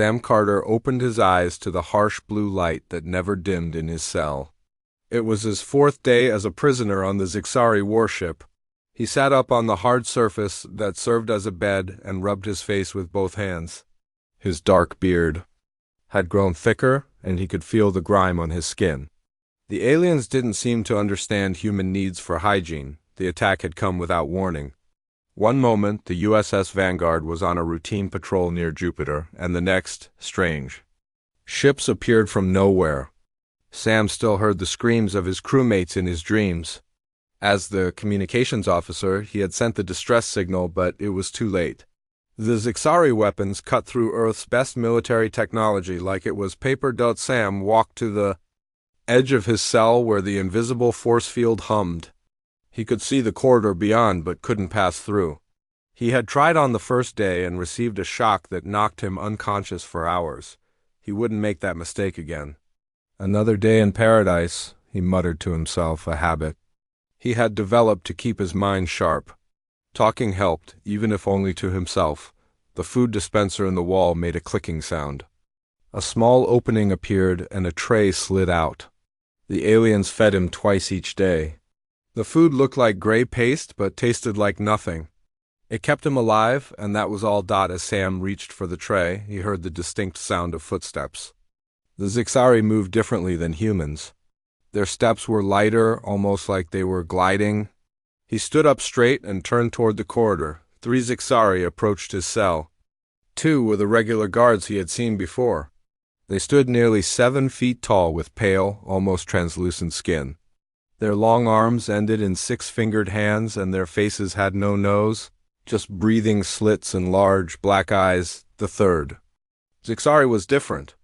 Sam Carter opened his eyes to the harsh blue light that never dimmed in his cell. It was his 4th day as a prisoner on the Xixari warship. He sat up on the hard surface that served as a bed and rubbed his face with both hands. His dark beard had grown thicker, and he could feel the grime on his skin. The aliens didn't seem to understand human needs for hygiene. The attack had come without warning. One moment, the USS Vanguard was on a routine patrol near Jupiter, and the next, strange. Ships appeared from nowhere. Sam still heard the screams of his crewmates in his dreams. As the communications officer, he had sent the distress signal, but it was too late. The Xixari weapons cut through Earth's best military technology like it was paper. Sam walked to the edge of his cell where the invisible force field hummed. He could see the corridor beyond but couldn't pass through. He had tried on the first day and received a shock that knocked him unconscious for hours. He wouldn't make that mistake again. Another day in paradise, he muttered to himself, a habit he had developed to keep his mind sharp. Talking helped, even if only to himself. The food dispenser in the wall made a clicking sound. A small opening appeared and a tray slid out. The aliens fed him twice each day. The food looked like gray paste but tasted like nothing. It kept him alive, and that was all. As Sam reached for the tray, he heard the distinct sound of footsteps. The Xixari moved differently than humans. Their steps were lighter, almost like they were gliding. He stood up straight and turned toward the corridor. 3 Xixari approached his cell. 2 were the regular guards he had seen before. They stood nearly 7 feet tall with pale, almost translucent skin. Their long arms ended in 6-fingered hands, and their faces had no nose, just breathing slits and large, black eyes. The 3rd Xixari was different.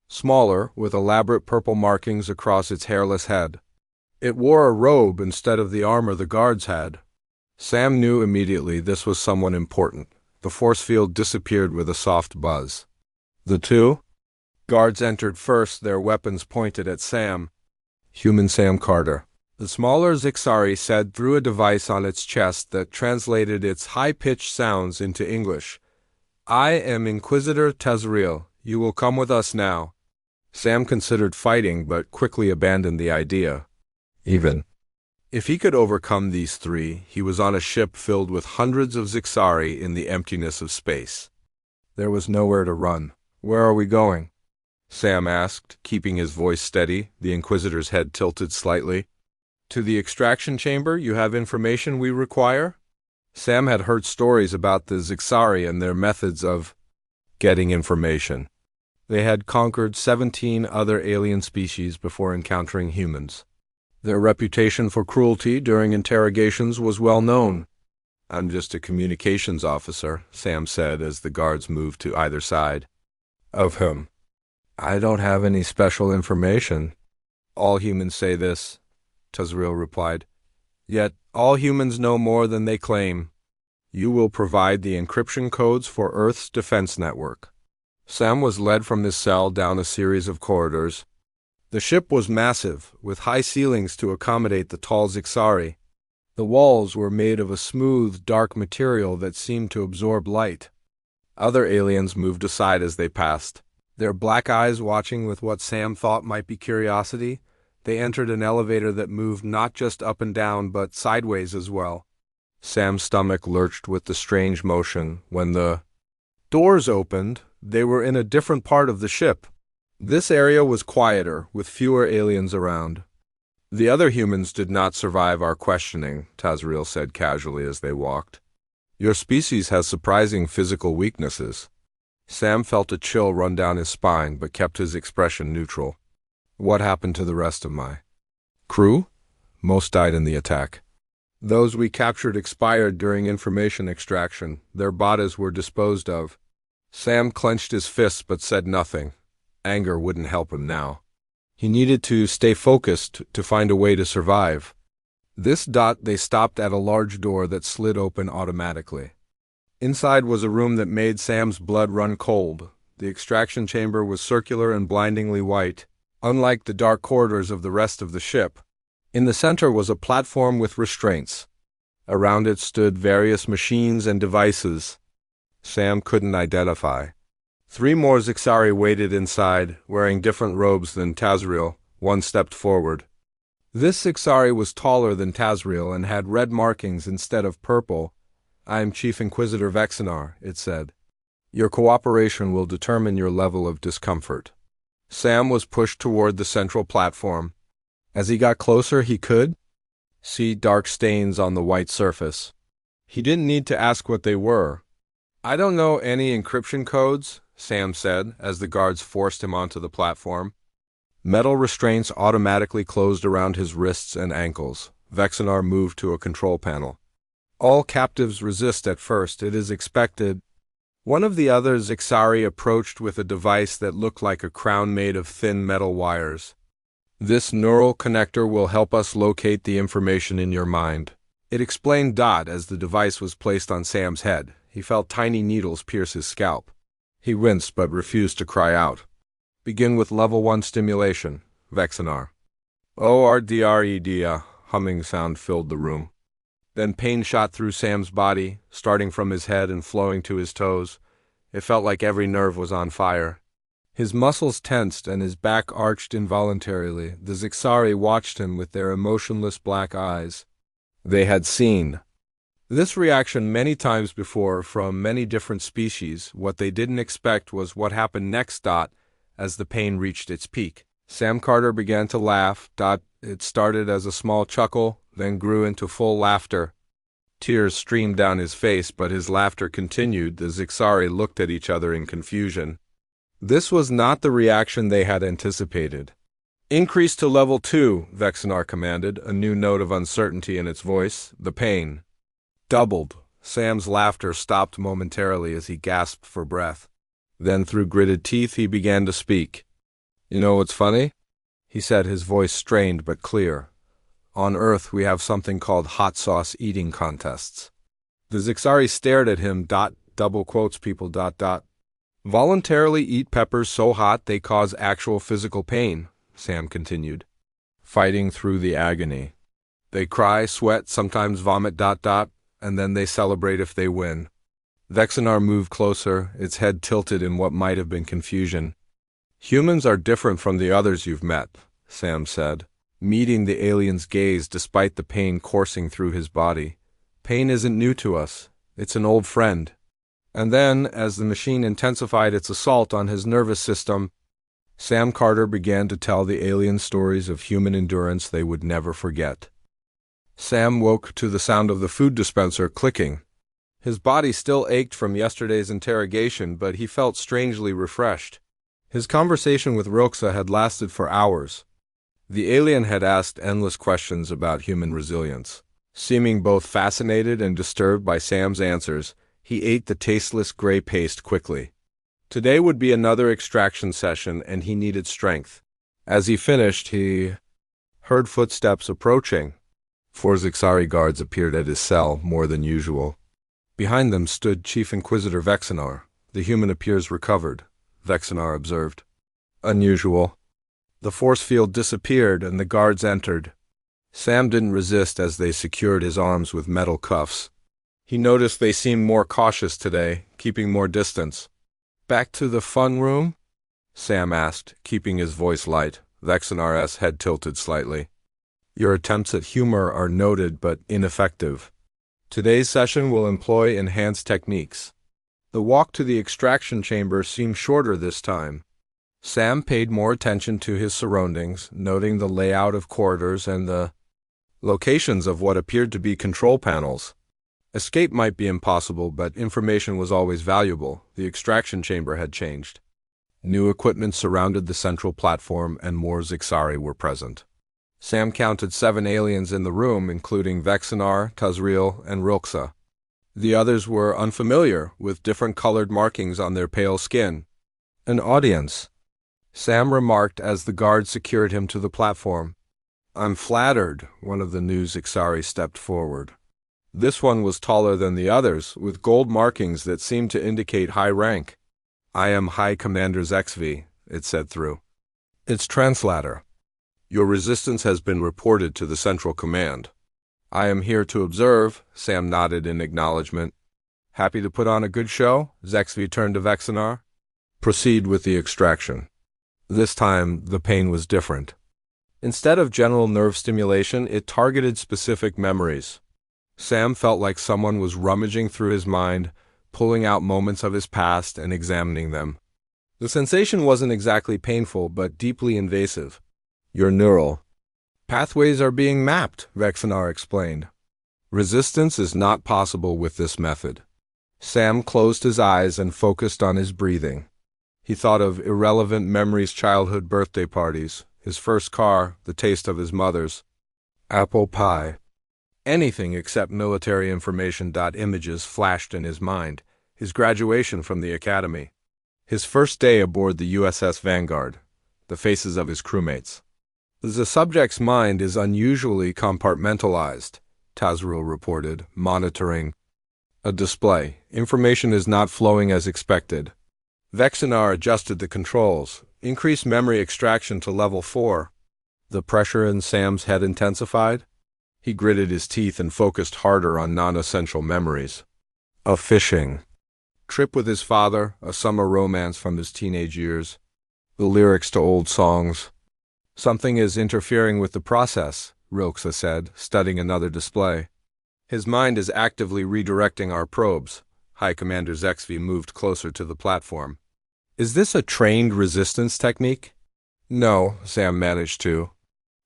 Smaller, with elaborate purple markings across its hairless head. It wore a robe instead of the armor the guards had. Sam knew immediately this was someone important. The force field disappeared with a soft buzz. The 2 guards entered first, their weapons pointed at Sam. Human Sam Carter. The smaller Xixari said through a device on its chest that translated its high-pitched sounds into English. "I am Inquisitor Tazriel. You will come with us now." Sam considered fighting, but quickly abandoned the idea. Even if he could overcome these 3, he was on a ship filled with hundreds of Xixari in the emptiness of space. There was nowhere to run. "Where are we going?" Sam asked, keeping his voice steady. The Inquisitor's head tilted slightly. "To the extraction chamber. You have information we require?" Sam had heard stories about the Xixari and their methods of getting information. They had conquered 17 other alien species before encountering humans. Their reputation for cruelty during interrogations was well known. "I'm just a communications officer," Sam said as the guards moved to either side of him. "I don't have any special information." "All humans say this," Tazriel replied. "Yet all humans know more than they claim. You will provide the encryption codes for Earth's defense network." Sam was led from his cell down a series of corridors. The ship was massive, with high ceilings to accommodate the tall Xixari. The walls were made of a smooth, dark material that seemed to absorb light. Other aliens moved aside as they passed, their black eyes watching with what Sam thought might be curiosity. They entered an elevator that moved not just up and down, but sideways as well. Sam's stomach lurched with the strange motion. When the doors opened, they were in a different part of the ship. This area was quieter, with fewer aliens around. "The other humans did not survive our questioning," Tazriel said casually as they walked. "Your species has surprising physical weaknesses." Sam felt a chill run down his spine, but kept his expression neutral. "What happened to the rest of my crew?" "Most died in the attack. Those we captured expired during information extraction. Their bodies were disposed of." Sam clenched his fists but said nothing. Anger wouldn't help him now. He needed to stay focused to find a way to survive. They stopped at a large door that slid open automatically. Inside was a room that made Sam's blood run cold. The extraction chamber was circular and blindingly white, unlike the dark corridors of the rest of the ship. In the center was a platform with restraints. Around it stood various machines and devices Sam couldn't identify. 3 more Zixari waited inside, wearing different robes than Tazriel. One stepped forward. This Zixari was taller than Tazriel and had red markings instead of purple. "I am Chief Inquisitor Vexinar," it said. "Your cooperation will determine your level of discomfort." Sam was pushed toward the central platform. As he got closer, he could see dark stains on the white surface. He didn't need to ask what they were. "I don't know any encryption codes," Sam said, as the guards forced him onto the platform. Metal restraints automatically closed around his wrists and ankles. Vexinar moved to a control panel. "All captives resist at first, it is expected." One of the other Zixari approached with a device that looked like a crown made of thin metal wires. "This neural connector will help us locate the information in your mind," it explained as the device was placed on Sam's head. He felt tiny needles pierce his scalp. He winced but refused to cry out. "Begin with level 1 stimulation, Vexinar." "ORDRED," a humming sound filled the room. Then pain shot through Sam's body, starting from his head and flowing to his toes. It felt like every nerve was on fire. His muscles tensed and his back arched involuntarily. The Zixari watched him with their emotionless black eyes. They had seen this reaction many times before from many different species. What they didn't expect was what happened next. As the pain reached its peak, Sam Carter began to laugh. It started as a small chuckle, then grew into full laughter. Tears streamed down his face, but his laughter continued. The Zixari looked at each other in confusion. This was not the reaction they had anticipated. "Increase to level 2, Vexinar commanded, a new note of uncertainty in its voice. The pain doubled. Sam's laughter stopped momentarily as he gasped for breath. Then through gritted teeth he began to speak. "You know what's funny?" he said, his voice strained but clear. "On Earth we have something called hot sauce eating contests." The Zixari stared at him. Double quotes people. "Voluntarily eat peppers so hot they cause actual physical pain," Sam continued, fighting through the agony. "They cry, sweat, sometimes vomit. And then they celebrate if they win." Vexinar moved closer, its head tilted in what might have been confusion. "Humans are different from the others you've met," Sam said, meeting the alien's gaze despite the pain coursing through his body. "Pain isn't new to us. It's an old friend." And then, as the machine intensified its assault on his nervous system, Sam Carter began to tell the alien stories of human endurance they would never forget. Sam woke to the sound of the food dispenser clicking. His body still ached from yesterday's interrogation, but he felt strangely refreshed. His conversation with Rilxa had lasted for hours. The alien had asked endless questions about human resilience. Seeming both fascinated and disturbed by Sam's answers, he ate the tasteless gray paste quickly. Today would be another extraction session, and he needed strength. As he finished, he heard footsteps approaching. 4 Zixari guards appeared at his cell, more than usual. Behind them stood Chief Inquisitor Vexinar. "The human appears recovered," Vexinar observed. "Unusual." The force field disappeared, and the guards entered. Sam didn't resist as they secured his arms with metal cuffs. He noticed they seemed more cautious today, keeping more distance. "Back to the fun room?" Sam asked, keeping his voice light. Vexinar's head tilted slightly. "Your attempts at humor are noted but ineffective. Today's session will employ enhanced techniques." The walk to the extraction chamber seemed shorter this time. Sam paid more attention to his surroundings, noting the layout of corridors and the locations of what appeared to be control panels. Escape might be impossible, but information was always valuable. The extraction chamber had changed. New equipment surrounded the central platform, and more Zixari were present. Sam counted 7 aliens in the room, including Vexinar, Tazriel, and Rilxa. The others were unfamiliar, with different colored markings on their pale skin. "An audience," Sam remarked as the guard secured him to the platform. "I'm flattered," one of the new Zixari stepped forward. This one was taller than the others, with gold markings that seemed to indicate high rank. "I am High Commander Zexvi," it said through its translator. "Your resistance has been reported to the Central Command." "I am here to observe," Sam nodded in acknowledgement. "Happy to put on a good show?" Zexvi turned to Vexinar. Proceed with the extraction. This time, the pain was different. Instead of general nerve stimulation, it targeted specific memories. Sam felt like someone was rummaging through his mind, pulling out moments of his past and examining them. The sensation wasn't exactly painful, but deeply invasive. Your neural pathways are being mapped, Vexinar explained. Resistance is not possible with this method. Sam closed his eyes and focused on his breathing. He thought of irrelevant memories, childhood birthday parties, his first car, the taste of his mother's apple pie. Anything except military information. Images flashed in his mind. His graduation from the academy. His first day aboard the USS Vanguard. The faces of his crewmates. The subject's mind is unusually compartmentalized, Tazriel reported, monitoring a display. Information is not flowing as expected. Vexinar adjusted the controls, increased memory extraction to level 4. The pressure in Sam's head intensified. He gritted his teeth and focused harder on non-essential memories. A fishing trip with his father, a summer romance from his teenage years, the lyrics to old songs. Something is interfering with the process, Rilke said, studying another display. His mind is actively redirecting our probes. High Commander Zexvi moved closer to the platform. Is this a trained resistance technique? No, Sam managed to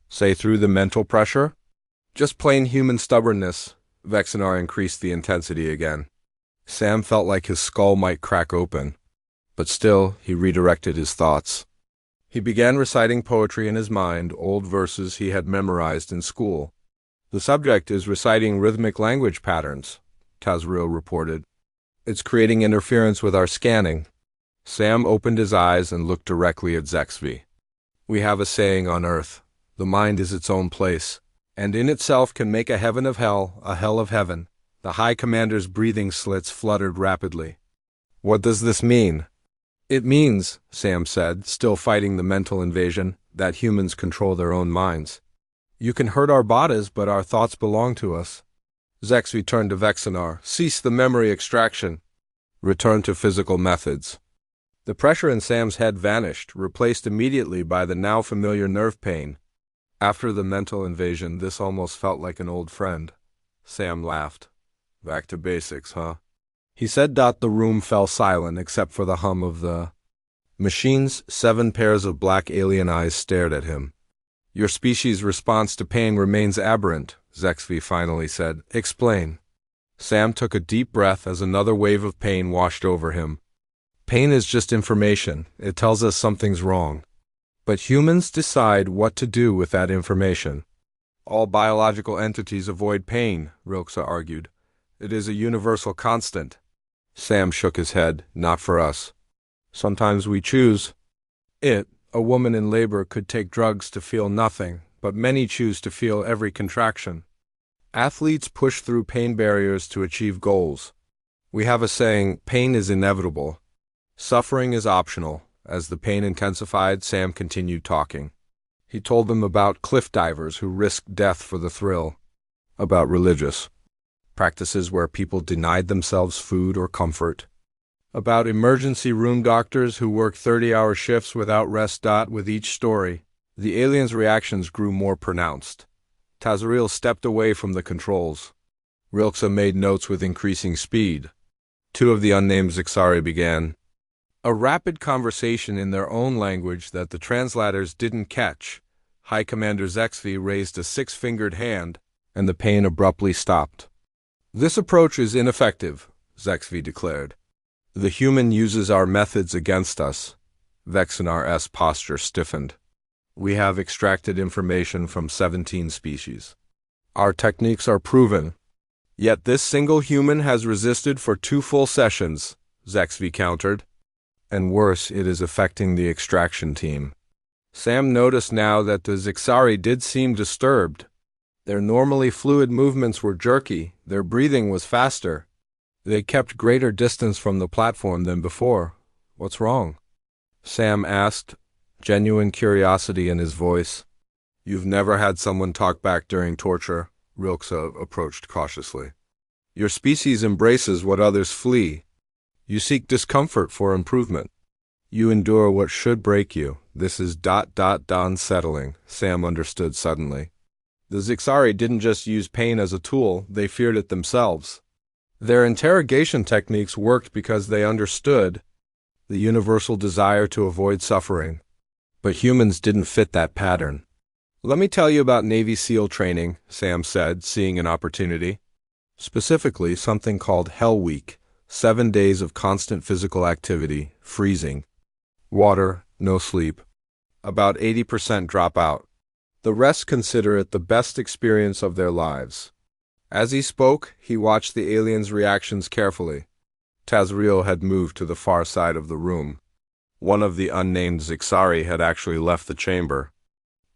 say through the mental pressure. Just plain human stubbornness. Vexinar increased the intensity again. Sam felt like his skull might crack open. But still, he redirected his thoughts. He began reciting poetry in his mind, old verses he had memorized in school. The subject is reciting rhythmic language patterns, Tazriel reported. It's creating interference with our scanning. Sam opened his eyes and looked directly at Zexvi. We have a saying on Earth, the mind is its own place, and in itself can make a heaven of hell, a hell of heaven. The High Commander's breathing slits fluttered rapidly. What does this mean? It means, Sam said, still fighting the mental invasion, that humans control their own minds. You can hurt our bodies, but our thoughts belong to us. Zexvi turned to Vexinar. Cease the memory extraction. Return to physical methods. The pressure in Sam's head vanished, replaced immediately by the now familiar nerve pain. After the mental invasion, this almost felt like an old friend. Sam laughed. Back to basics, huh? He said. The room fell silent except for the hum of the machines. 7 pairs of black alien eyes stared at him. Your species' response to pain remains aberrant, Zexvi finally said. Explain. Sam took a deep breath as another wave of pain washed over him. Pain is just information. It tells us something's wrong. But humans decide what to do with that information. All biological entities avoid pain, Rilke argued. It is a universal constant. Sam shook his head. Not for us. Sometimes we choose. A woman in labor could take drugs to feel nothing, but many choose to feel every contraction. Athletes push through pain barriers to achieve goals. We have a saying, pain is inevitable. Suffering is optional. As the pain intensified, Sam continued talking. He told them about cliff divers who risked death for the thrill, about religious practices where people denied themselves food or comfort, about emergency room doctors who work 30-hour shifts without rest. With each story, the aliens' reactions grew more pronounced. Tazriel stepped away from the controls. Rilke made notes with increasing speed. 2 of the unnamed Zixari began a rapid conversation in their own language that the translators didn't catch. High Commander Zexvi raised a 6-fingered hand, and the pain abruptly stopped. This approach is ineffective, Zexvi declared. The human uses our methods against us. Vexinar's posture stiffened. We have extracted information from 17 species. Our techniques are proven. Yet this single human has resisted for 2 full sessions, Zexvi countered. And worse, it is affecting the extraction team. Sam noticed now that the Zixari did seem disturbed. Their normally fluid movements were jerky, their breathing was faster. They kept greater distance from the platform than before. What's wrong? Sam asked, genuine curiosity in his voice. You've never had someone talk back during torture, Rilke approached cautiously. Your species embraces what others flee. You seek discomfort for improvement. You endure what should break you. This is unsettling, Sam understood suddenly. The Zixari didn't just use pain as a tool, they feared it themselves. Their interrogation techniques worked because they understood the universal desire to avoid suffering. But humans didn't fit that pattern. Let me tell you about Navy SEAL training, Sam said, seeing an opportunity. Specifically, something called Hell Week, 7 days of constant physical activity, freezing, water, no sleep. About 80% drop out. The rest consider it the best experience of their lives. As he spoke, he watched the aliens' reactions carefully. Tazriel had moved to the far side of the room. One of the unnamed Zixari had actually left the chamber.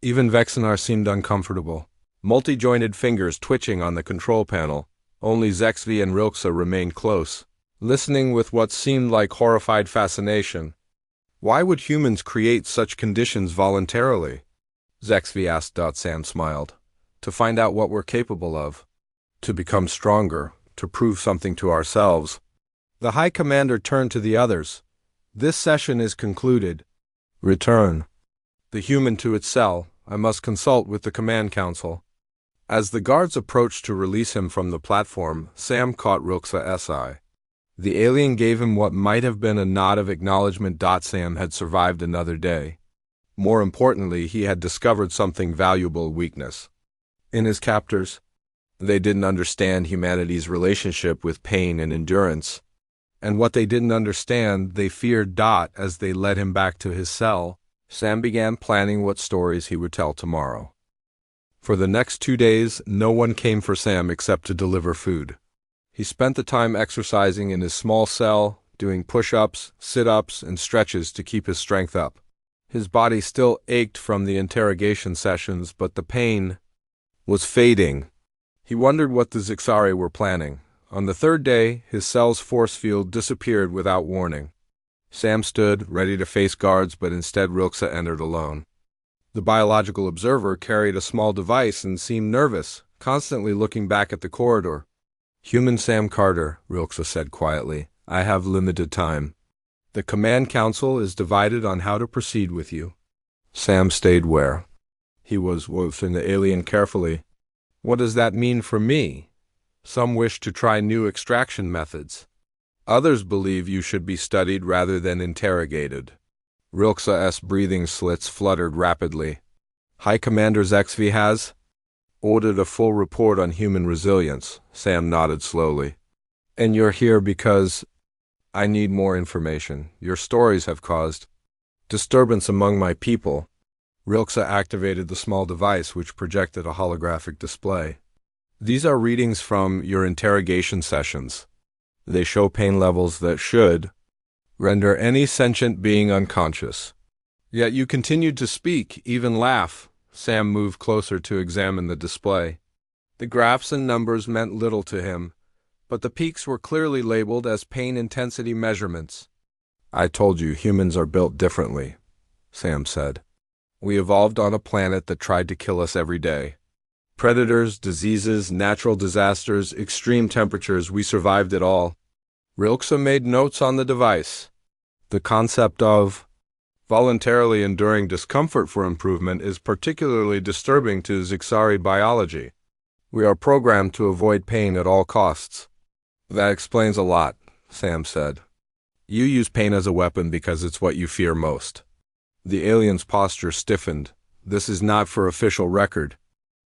Even Vexenar seemed uncomfortable, multi-jointed fingers twitching on the control panel. Only Zexvi and Rilxa remained close, listening with what seemed like horrified fascination. Why would humans create such conditions voluntarily? Zexvi asked. Sam smiled. To find out what we're capable of. To become stronger, to prove something to ourselves. The High Commander turned to the others. This session is concluded. Return the human to its cell. I must consult with the Command Council. As the guards approached to release him from the platform, Sam caught Rilxa's eye. The alien gave him what might have been a nod of acknowledgement. Sam had survived another day. More importantly, he had discovered something valuable: weakness in his captors. They didn't understand humanity's relationship with pain and endurance. And what they didn't understand, they feared. As they led him back to his cell, Sam began planning what stories he would tell tomorrow. For the next 2 days, no one came for Sam except to deliver food. He spent the time exercising in his small cell, doing push-ups, sit-ups, and stretches to keep his strength up. His body still ached from the interrogation sessions, but the pain was fading. He wondered what the Zixari were planning. On the 3rd day, his cell's force field disappeared without warning. Sam stood, ready to face guards, but instead Rilxa entered alone. The biological observer carried a small device and seemed nervous, constantly looking back at the corridor. Human Sam Carter, Rilxa said quietly. I have limited time. The Command Council is divided on how to proceed with you. Sam stayed where he was, watching the alien carefully. What does that mean for me? Some wish to try new extraction methods. Others believe you should be studied rather than interrogated. Rilxa's breathing slits fluttered rapidly. High Commander Zexvi has ordered a full report on human resilience. Sam nodded slowly. And you're here because I need more information. Your stories have caused disturbance among my people. Rilxa activated the small device which projected a holographic display. These are readings from your interrogation sessions. They show pain levels that should render any sentient being unconscious. Yet you continued to speak, even laugh. Sam moved closer to examine the display. The graphs and numbers meant little to him, but the peaks were clearly labeled as pain intensity measurements. I told you humans are built differently, Sam said. We evolved on a planet that tried to kill us every day. Predators, diseases, natural disasters, extreme temperatures, we survived it all. Rilxa made notes on the device. The concept of voluntarily enduring discomfort for improvement is particularly disturbing to Zixari biology. We are programmed to avoid pain at all costs. That explains a lot, Sam said. You use pain as a weapon because it's what you fear most. The alien's posture stiffened. This is not for official record.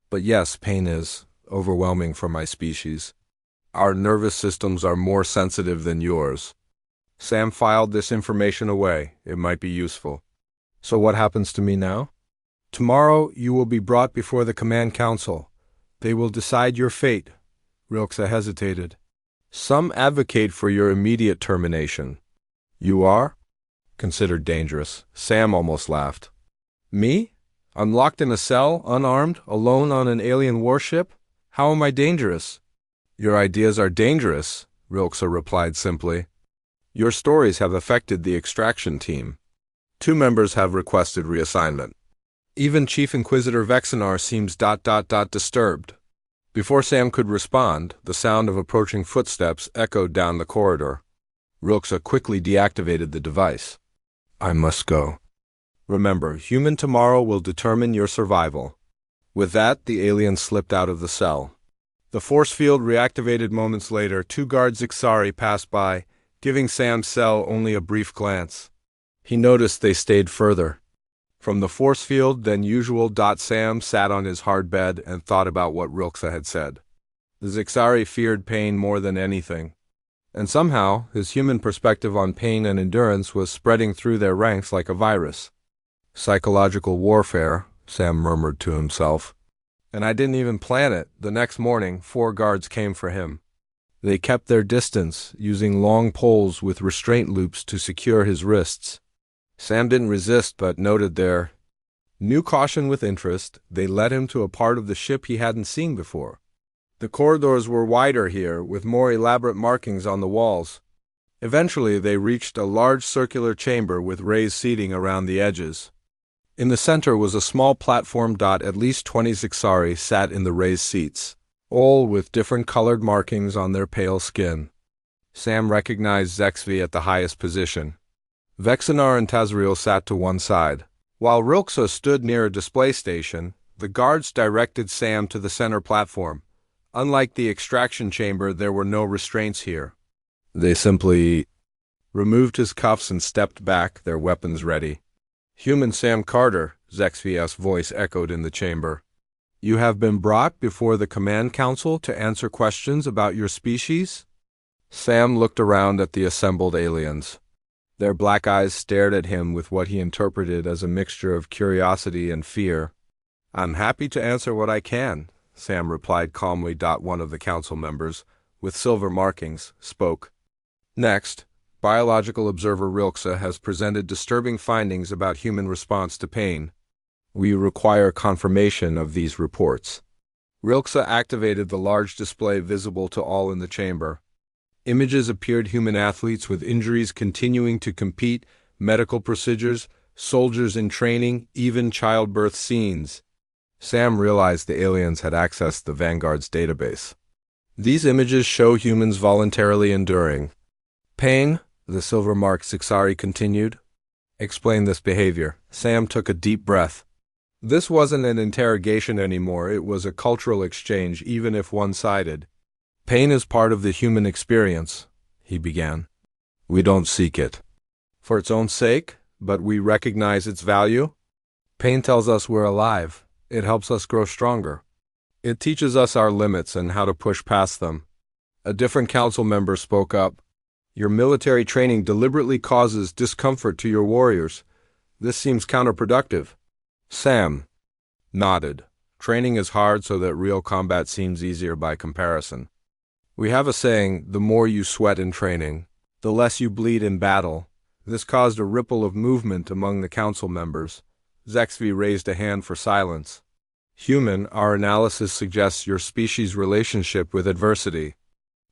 But yes, pain is overwhelming for my species. Our nervous systems are more sensitive than yours. Sam filed this information away. It might be useful. So what happens to me now? Tomorrow you will be brought before the Command Council. They will decide your fate. Rilxa hesitated. Some advocate for your immediate termination. You are? Considered dangerous. Sam almost laughed. Me? I'm locked in a cell, unarmed, alone on an alien warship? How am I dangerous? Your ideas are dangerous, Rilxa replied simply. Your stories have affected the extraction team. 2 members have requested reassignment. Even Chief Inquisitor Vexenar seems disturbed. Before Sam could respond, the sound of approaching footsteps echoed down the corridor. Rilxa quickly deactivated the device. I must go. Remember, human tomorrow will determine your survival. With that, the alien slipped out of the cell. The force field reactivated moments later. Two guards Ixari passed by, giving Sam's cell only a brief glance. He noticed they stayed further from the force field than usual. Sam sat on his hard bed and thought about what Rilke had said. The Ixari feared pain more than anything, and somehow his human perspective on pain and endurance was spreading through their ranks like a virus. Psychological warfare, Sam murmured to himself. And I didn't even plan it. The next morning, 4 guards came for him. They kept their distance, using long poles with restraint loops to secure his wrists. Sam didn't resist, but noted their new caution with interest. They led him to a part of the ship he hadn't seen before. The corridors were wider here, with more elaborate markings on the walls. Eventually, they reached a large circular chamber with raised seating around the edges. In the center was a small platform. At least 20 Ixari sat in the raised seats, all with different colored markings on their pale skin. Sam recognized HFY at the highest position. Vexenar and Tazriel sat to one side. While Rilke stood near a display station, the guards directed Sam to the center platform. Unlike the extraction chamber, there were no restraints here. They simply removed his cuffs and stepped back, their weapons ready. Human Sam Carter, HFY's voice echoed in the chamber. You have been brought before the Command Council to answer questions about your species? Sam looked around at the assembled aliens. Their black eyes stared at him with what he interpreted as a mixture of curiosity and fear. I'm happy to answer what I can, Sam replied calmly. One of the council members, with silver markings, spoke. Next, biological observer Rilke has presented disturbing findings about human response to pain. We require confirmation of these reports. Rilke activated the large display visible to all in the chamber. Images appeared: human athletes with injuries continuing to compete, medical procedures, soldiers in training, even childbirth scenes. Sam realized the aliens had accessed the Vanguard's database. These images show humans voluntarily enduring pain, the silver-marked Ixari continued. Explain this behavior. Sam took a deep breath. This wasn't an interrogation anymore, it was a cultural exchange, even if one-sided. Pain is part of the human experience, he began. We don't seek it for its own sake, but we recognize its value. Pain tells us we're alive. It helps us grow stronger. It teaches us our limits and how to push past them. A different council member spoke up. Your military training deliberately causes discomfort to your warriors. This seems counterproductive. Sam nodded. Training is hard so that real combat seems easier by comparison. We have a saying, the more you sweat in training, the less you bleed in battle. This caused a ripple of movement among the council members. HFY raised a hand for silence. Human, our analysis suggests your species' relationship with adversity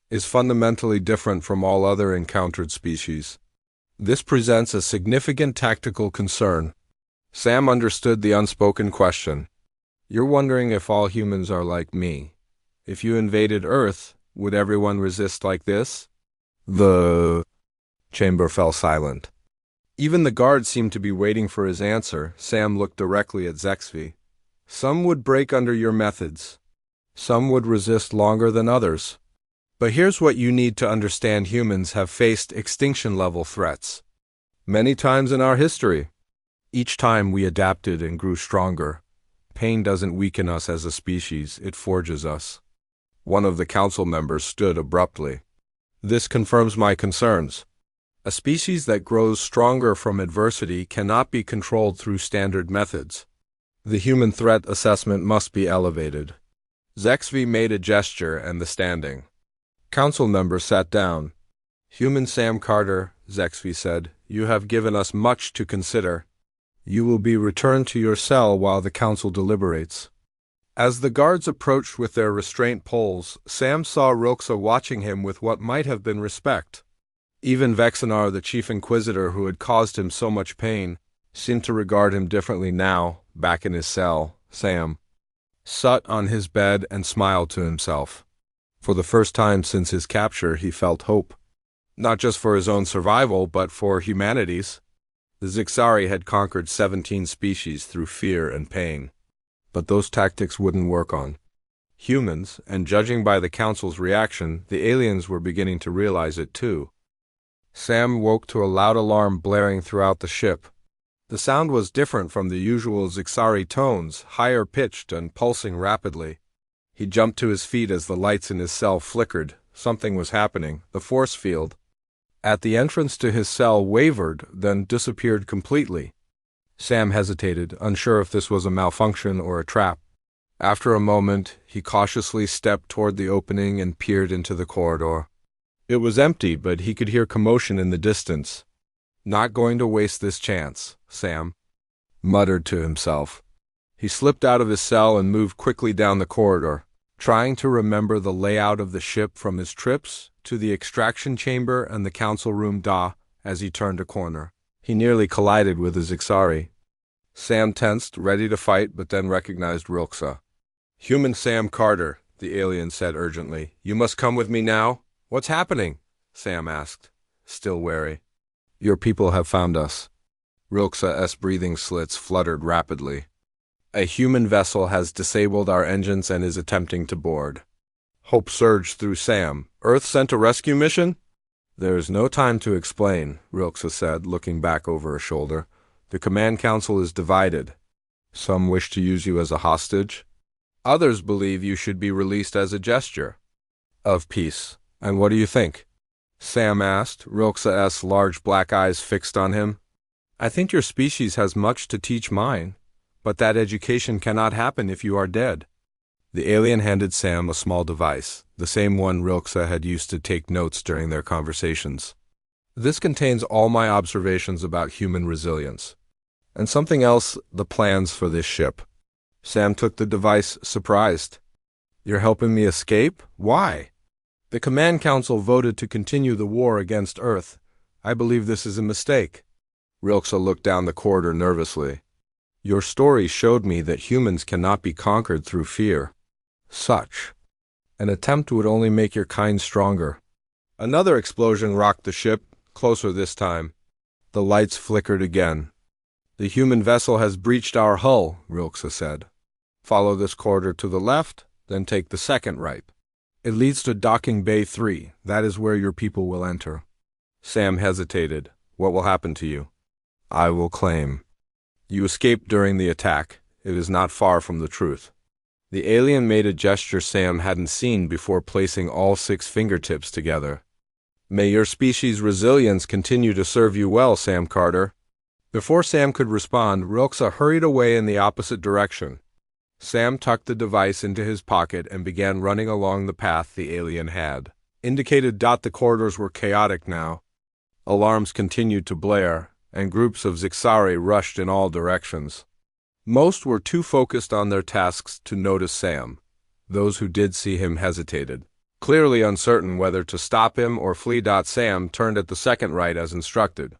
is fundamentally different from all other encountered species. This presents a significant tactical concern. Sam understood the unspoken question. You're wondering if all humans are like me. If you invaded Earth, would everyone resist like this? The chamber fell silent. Even the guards seemed to be waiting for his answer. Sam looked directly at HFY. Some would break under your methods. Some would resist longer than others. But here's what you need to understand: humans have faced extinction-level threats many times in our history. Each time we adapted and grew stronger. Pain doesn't weaken us as a species, it forges us. One of the council members stood abruptly. This confirms my concerns. A species that grows stronger from adversity cannot be controlled through standard methods. The human threat assessment must be elevated. HFY made a gesture and the standing council member sat down. Human Sam Carter, HFY said, you have given us much to consider. You will be returned to your cell while the council deliberates. As the guards approached with their restraint poles, Sam saw Rilke watching him with what might have been respect. Even Vexenar, the chief inquisitor who had caused him so much pain, seemed to regard him differently now. Back in his cell, Sam sat on his bed and smiled to himself. For the first time since his capture, he felt hope. Not just for his own survival, but for humanity's. The Zixari had conquered 17 species through fear and pain. But those tactics wouldn't work on humans, and judging by the Council's reaction, the aliens were beginning to realize it too. Sam woke to a loud alarm blaring throughout the ship. The sound was different from the usual Zixari tones, higher pitched and pulsing rapidly. He jumped to his feet as the lights in his cell flickered. Something was happening. The force field at the entrance to his cell wavered, then disappeared completely. Sam hesitated, unsure if this was a malfunction or a trap. After a moment, he cautiously stepped toward the opening and peered into the corridor. It was empty, but he could hear commotion in the distance. "Not going to waste this chance," Sam muttered to himself. He slipped out of his cell and moved quickly down the corridor, trying to remember the layout of the ship from his trips to the extraction chamber and the council room as he turned a corner. He nearly collided with his Zixari. Sam tensed, ready to fight, but then recognized Rilxa. "Human Sam Carter," the alien said urgently. "You must come with me now." "What's happening?" Sam asked, still wary. "Your people have found us." Rilxa's breathing slits fluttered rapidly. "A human vessel has disabled our engines and is attempting to board." Hope surged through Sam. "Earth sent a rescue mission?" "There's no time to explain," Rilxa said, looking back over her shoulder. "The command council is divided. Some wish to use you as a hostage. Others believe you should be released as a gesture of peace. And what do you think?" Sam asked, Rilxa's large black eyes fixed on him. "I think your species has much to teach mine, but that education cannot happen if you are dead." The alien handed Sam a small device, the same one Rilxa had used to take notes during their conversations. "This contains all my observations about human resilience. And something else, the plans for this ship." Sam took the device, surprised. "You're helping me escape? Why?" "The Command Council voted to continue the war against Earth. I believe this is a mistake." Rilxa looked down the corridor nervously. "Your story showed me that humans cannot be conquered through fear. Such an attempt would only make your kind stronger." Another explosion rocked the ship, closer this time. The lights flickered again. "The human vessel has breached our hull," Rilxa said. "Follow this corridor to the left, then take the second right. It leads to Docking Bay 3. That is where your people will enter." Sam hesitated. "What will happen to you?" "I will claim you escaped during the attack. It is not far from the truth." The alien made a gesture Sam hadn't seen before placing all 6 fingertips together. "May your species' resilience continue to serve you well, Sam Carter." Before Sam could respond, Rilxa hurried away in the opposite direction. Sam tucked the device into his pocket and began running along the path the alien had indicated. The corridors were chaotic now. Alarms continued to blare, and groups of Zixari rushed in all directions. Most were too focused on their tasks to notice Sam. Those who did see him hesitated, clearly uncertain whether to stop him or flee. Sam turned at the second right as instructed,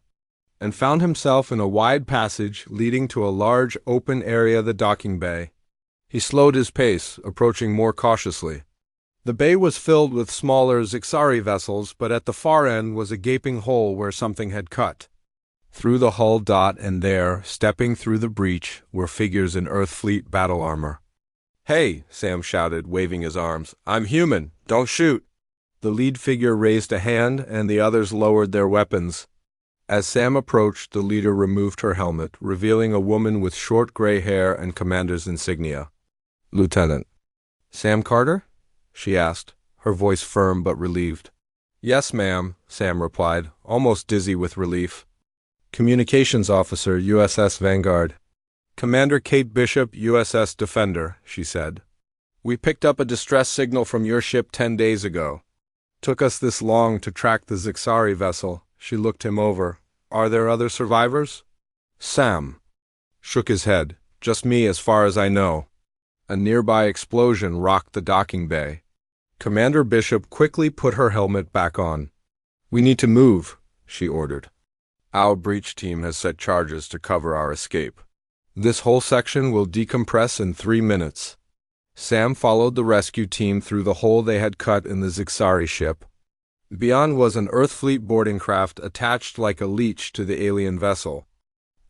and found himself in a wide passage leading to a large open area, the docking bay. He slowed his pace, approaching more cautiously. The bay was filled with smaller Zixari vessels, but at the far end was a gaping hole where something had cut through the hull. And there, stepping through the breach, were figures in Earthfleet battle armor. "Hey," Sam shouted, waving his arms. "I'm human. Don't shoot." The lead figure raised a hand, and the others lowered their weapons. As Sam approached, the leader removed her helmet, revealing a woman with short gray hair and commander's insignia. "Lieutenant Sam Carter?" she asked, her voice firm but relieved. "Yes, ma'am," Sam replied, almost dizzy with relief. "Communications Officer, USS Vanguard." "Commander Kate Bishop, USS Defender," she said. "We picked up a distress signal from your ship 10 days ago. Took us this long to track the Zixari vessel." She looked him over. "Are there other survivors?" Sam shook his head. "Just me as far as I know." A nearby explosion rocked the docking bay. Commander Bishop quickly put her helmet back on. "We need to move," she ordered. "Our breach team has set charges to cover our escape. This whole section will decompress in 3 minutes." Sam followed the rescue team through the hole they had cut in the Zixari ship. Beyond was an Earthfleet boarding craft attached like a leech to the alien vessel.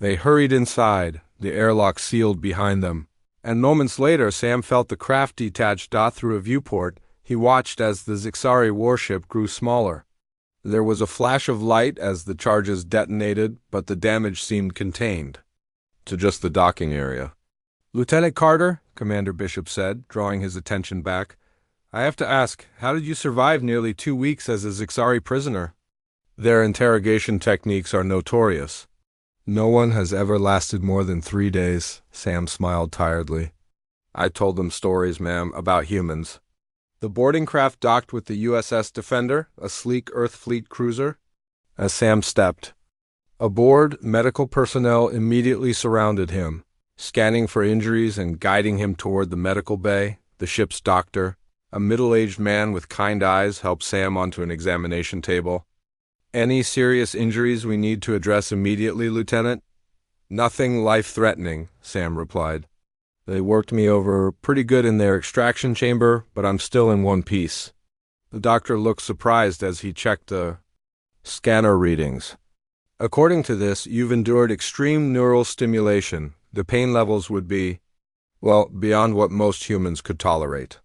They hurried inside, the airlock sealed behind them. And moments later, Sam felt the craft detach through a viewport. He watched as the Zixari warship grew smaller. There was a flash of light as the charges detonated, but the damage seemed contained to just the docking area. "Lieutenant Carter," Commander Bishop said, drawing his attention back, "I have to ask, how did you survive nearly 2 weeks as a Zixari prisoner?" "Their interrogation techniques are notorious. No one has ever lasted more than 3 days," Sam smiled tiredly. "I told them stories, ma'am, about humans." The boarding craft docked with the USS Defender, a sleek Earth Fleet cruiser. As Sam stepped aboard, medical personnel immediately surrounded him, scanning for injuries and guiding him toward the medical bay. The ship's doctor, a middle-aged man with kind eyes, helped Sam onto an examination table. "Any serious injuries we need to address immediately, Lieutenant?" "Nothing life-threatening," Sam replied. "They worked me over pretty good in their extraction chamber, but I'm still in one piece." The doctor looked surprised as he checked the scanner readings. "According to this, you've endured extreme neural stimulation. The pain levels would be, well, beyond what most humans could tolerate."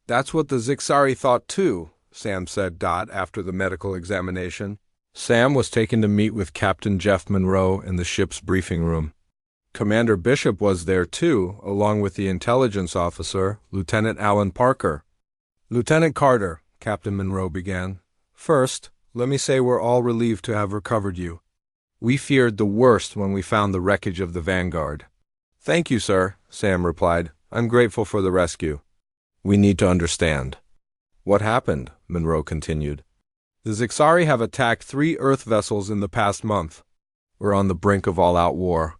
"That's what the Zixari thought too," Sam said after the medical examination. Sam was taken to meet with Captain Jeff Monroe in the ship's briefing room. Commander Bishop was there too, along with the intelligence officer, Lieutenant Alan Parker. "Lieutenant Carter," Captain Monroe began, "first, let me say we're all relieved to have recovered you. We feared the worst when we found the wreckage of the Vanguard." "Thank you, sir," Sam replied. "I'm grateful for the rescue." "We need to understand." "What happened?" Monroe continued. "The Zixari have attacked 3 Earth vessels in the past month. We're on the brink of all-out war."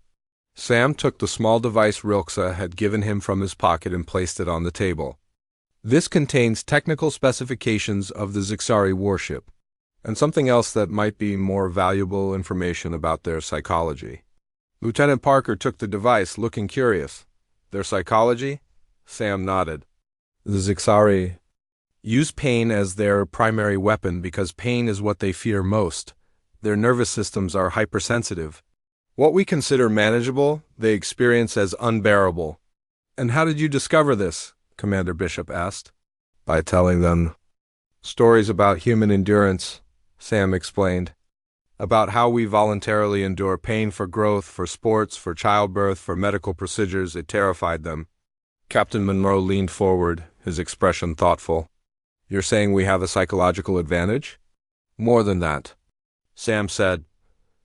Sam took the small device Rilxa had given him from his pocket and placed it on the table. "This contains technical specifications of the Zixari warship, and something else that might be more valuable information about their psychology." Lieutenant Parker took the device, looking curious. "Their psychology?" Sam nodded. "The Zixari use pain as their primary weapon because pain is what they fear most. Their nervous systems are hypersensitive. What we consider manageable, they experience as unbearable." "And how did you discover this?" Commander Bishop asked. "By telling them stories about human endurance," Sam explained. "About how we voluntarily endure pain for growth, for sports, for childbirth, for medical procedures. It terrified them." Captain Monroe leaned forward, his expression thoughtful. "You're saying we have a psychological advantage?" "More than that," Sam said.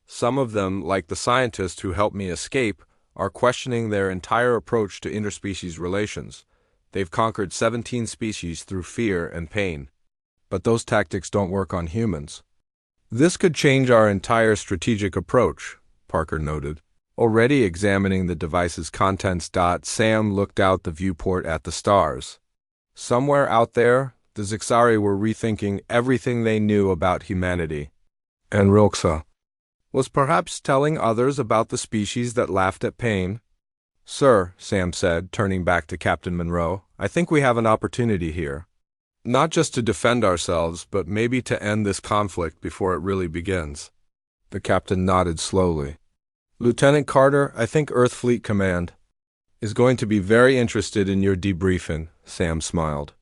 "Some of them, like the scientist who helped me escape, are questioning their entire approach to interspecies relations. They've conquered 17 species through fear and pain. But those tactics don't work on humans." "This could change our entire strategic approach," Parker noted. Already examining the device's contents, Sam looked out the viewport at the stars. Somewhere out there, the Zixari were rethinking everything they knew about humanity. And Rilxa was perhaps telling others about the species that laughed at pain. "Sir," Sam said, turning back to Captain Monroe, "I think we have an opportunity here. Not just to defend ourselves, but maybe to end this conflict before it really begins." The captain nodded slowly. "Lieutenant Carter, I think Earth Fleet Command is going to be very interested in your debriefing," Sam smiled.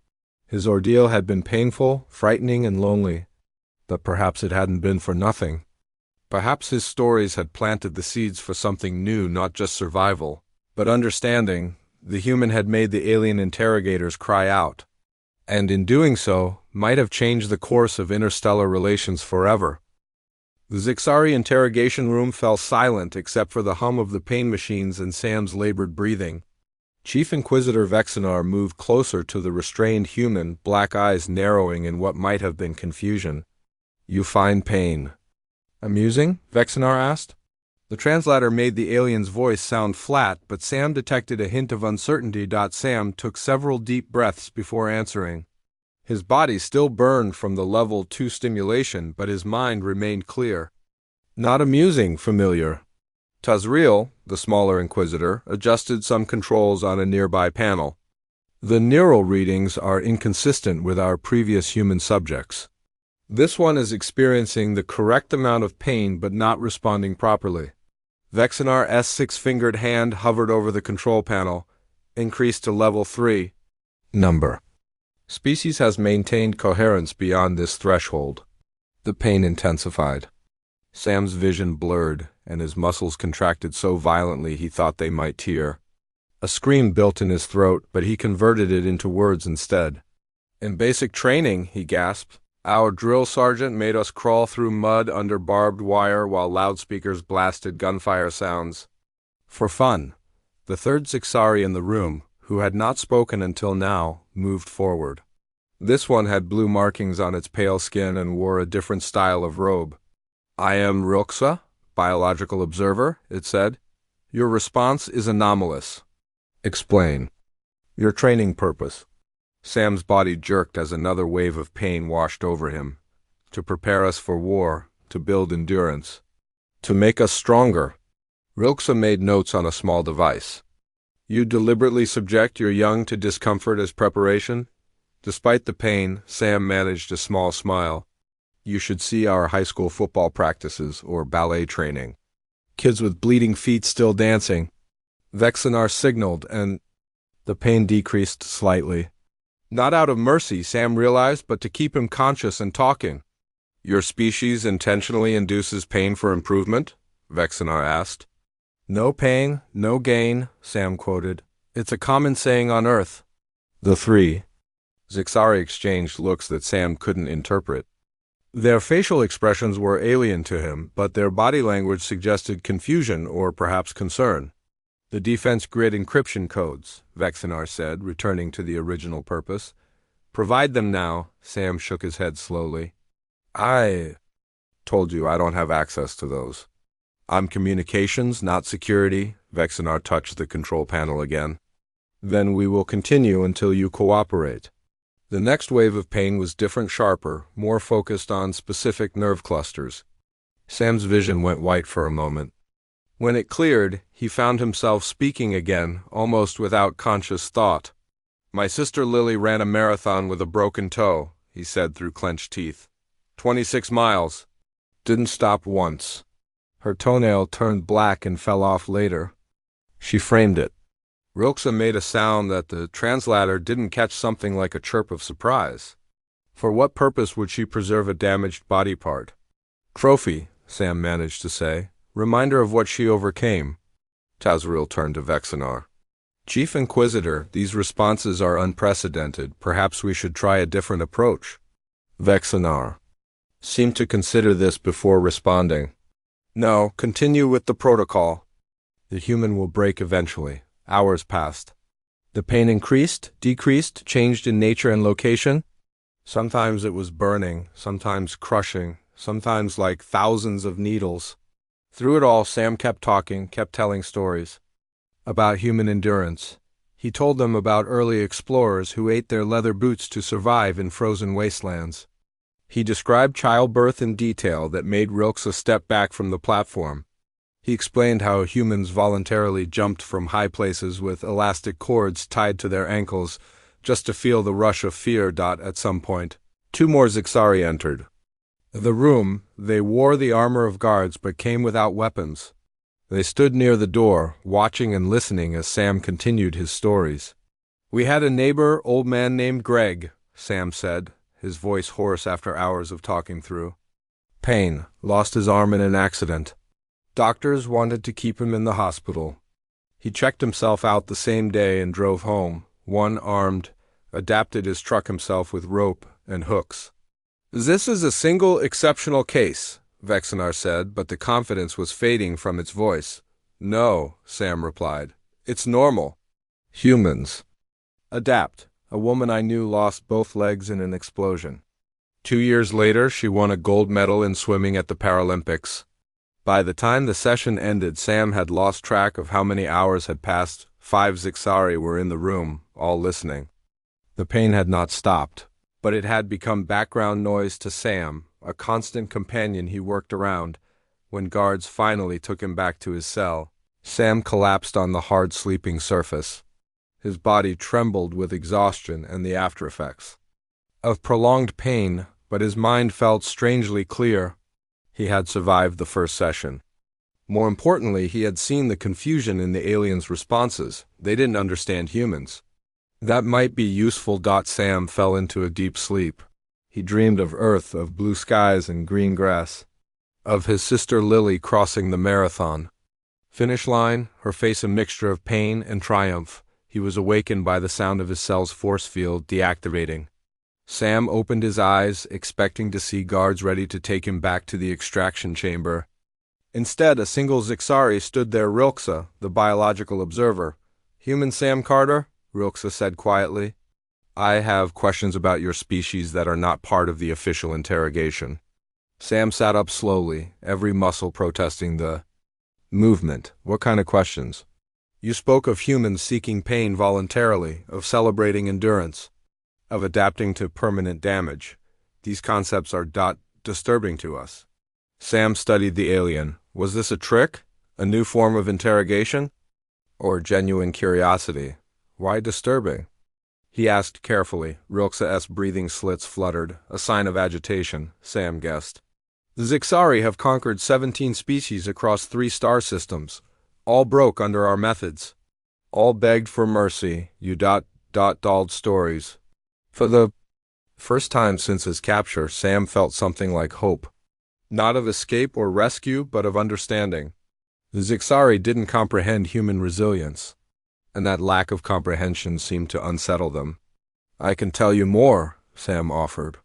His ordeal had been painful, frightening, and lonely, but perhaps it hadn't been for nothing. Perhaps his stories had planted the seeds for something new, not just survival, but understanding. The human had made the alien interrogators cry out, and in doing so, might have changed the course of interstellar relations forever. The Zixari interrogation room fell silent except for the hum of the pain machines and Sam's labored breathing. Chief Inquisitor Vexinar moved closer to the restrained human, black eyes narrowing in what might have been confusion. "You find pain amusing?" Vexinar asked. The translator made the alien's voice sound flat, but Sam detected a hint of uncertainty. Sam took several deep breaths before answering. His body still burned from the level 2 stimulation, but his mind remained clear. "Not amusing, familiar." Tazriel, the smaller Inquisitor, adjusted some controls on a nearby panel. "The neural readings are inconsistent with our previous human subjects. This one is experiencing the correct amount of pain but not responding properly." Vexinar's six-fingered hand hovered over the control panel, increased to level 3. Number. Species has maintained coherence beyond this threshold. The pain intensified. Sam's vision blurred, and his muscles contracted so violently he thought they might tear. A scream built in his throat, but he converted it into words instead. In basic training, he gasped, our drill sergeant made us crawl through mud under barbed wire while loudspeakers blasted gunfire sounds. For fun. The third Zixari in the room, who had not spoken until now, moved forward. This one had blue markings on its pale skin and wore a different style of robe. I am Rilxa, biological observer, it said. Your response is anomalous. Explain. Your training purpose. Sam's body jerked as another wave of pain washed over him. To prepare us for war, to build endurance. To make us stronger. Rilxa made notes on a small device. You deliberately subject your young to discomfort as preparation? Despite the pain, Sam managed a small smile. You should see our high school football practices or ballet training. Kids with bleeding feet still dancing. Vexinar signaled, and the pain decreased slightly. Not out of mercy, Sam realized, but to keep him conscious and talking. Your species intentionally induces pain for improvement? Vexinar asked. No pain, no gain, Sam quoted. It's a common saying on Earth. The three Zixari exchanged looks that Sam couldn't interpret. Their facial expressions were alien to him, but their body language suggested confusion or perhaps concern. The defense grid encryption codes, Vexinar said, returning to the original purpose. Provide them now, Sam shook his head slowly. I told you I don't have access to those. I'm communications, not security, Vexinar touched the control panel again. Then we will continue until you cooperate. The next wave of pain was different, sharper, more focused on specific nerve clusters. Sam's vision went white for a moment. When it cleared, he found himself speaking again, almost without conscious thought. My sister Lily ran a marathon with a broken toe, he said through clenched teeth. 26 miles. Didn't stop once. Her toenail turned black and fell off later. She framed it. Rilxa made a sound that the translator didn't catch, something like a chirp of surprise. For what purpose would she preserve a damaged body part? Trophy, Sam managed to say. Reminder of what she overcame. Tazriel turned to Vexinar. Chief Inquisitor, these responses are unprecedented. Perhaps we should try a different approach. Vexinar seemed to consider this before responding. No, continue with the protocol. The human will break eventually. Hours passed. The pain increased, decreased, changed in nature and location. Sometimes it was burning, sometimes crushing, sometimes like thousands of needles. Through it all, Sam kept talking, kept telling stories. About human endurance. He told them about early explorers who ate their leather boots to survive in frozen wastelands. He described childbirth in detail that made Rilxa step back from the platform. He explained how humans voluntarily jumped from high places with elastic cords tied to their ankles just to feel the rush of fear. At some point, 2 more Zixari entered the room. They wore the armor of guards but came without weapons. They stood near the door, watching and listening as Sam continued his stories. We had a neighbor, old man named Greg, Sam said, his voice hoarse after hours of talking through. Pain, lost his arm in an accident. Doctors wanted to keep him in the hospital. He checked himself out the same day and drove home, one-armed, adapted his truck himself with rope and hooks. This is a single exceptional case, Vexinar said, but the confidence was fading from its voice. No, Sam replied. It's normal. Humans adapt. A woman I knew lost both legs in an explosion. 2 years later, she won a gold medal in swimming at the Paralympics. By the time the session ended, Sam had lost track of how many hours had passed. 5 Zixari were in the room, all listening. The pain had not stopped, but it had become background noise to Sam, a constant companion he worked around. When guards finally took him back to his cell, Sam collapsed on the hard sleeping surface. His body trembled with exhaustion and the aftereffects of prolonged pain, but his mind felt strangely clear. He had survived the first session. More importantly, he had seen the confusion in the aliens' responses. They didn't understand humans. That might be useful. Sam fell into a deep sleep. He dreamed of Earth, of blue skies and green grass, of his sister Lily crossing the marathon finish line, her face a mixture of pain and triumph. He was awakened by the sound of his cell's force field deactivating. Sam opened his eyes, expecting to see guards ready to take him back to the extraction chamber. Instead, a single Zixari stood there. Rilxa, the biological observer. "Human Sam Carter?" Rilxa said quietly. "I have questions about your species that are not part of the official interrogation." Sam sat up slowly, every muscle protesting the movement. "What kind of questions?" "You spoke of humans seeking pain voluntarily, of celebrating endurance, of adapting to permanent damage. These concepts are disturbing to us." Sam studied the alien. Was this a trick? A new form of interrogation? Or genuine curiosity? Why disturbing? He asked carefully. Rilxa's breathing slits fluttered, a sign of agitation, Sam guessed. "The Zixari have conquered 17 species across 3 star systems. All broke under our methods. All begged for mercy. You told stories." For the first time since his capture, Sam felt something like hope. Not of escape or rescue, but of understanding. The Zixari didn't comprehend human resilience, and that lack of comprehension seemed to unsettle them. "I can tell you more," Sam offered,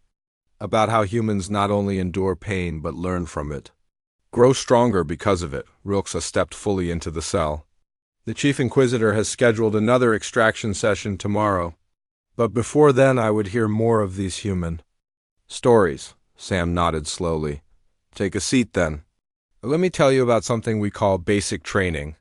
"about how humans not only endure pain but learn from it. Grow stronger because of it." Rilxa stepped fully into the cell. "The Chief Inquisitor has scheduled another extraction session tomorrow. But before then I would hear more of these human stories." Sam nodded slowly. "Take a seat then. Let me tell you about something we call basic training.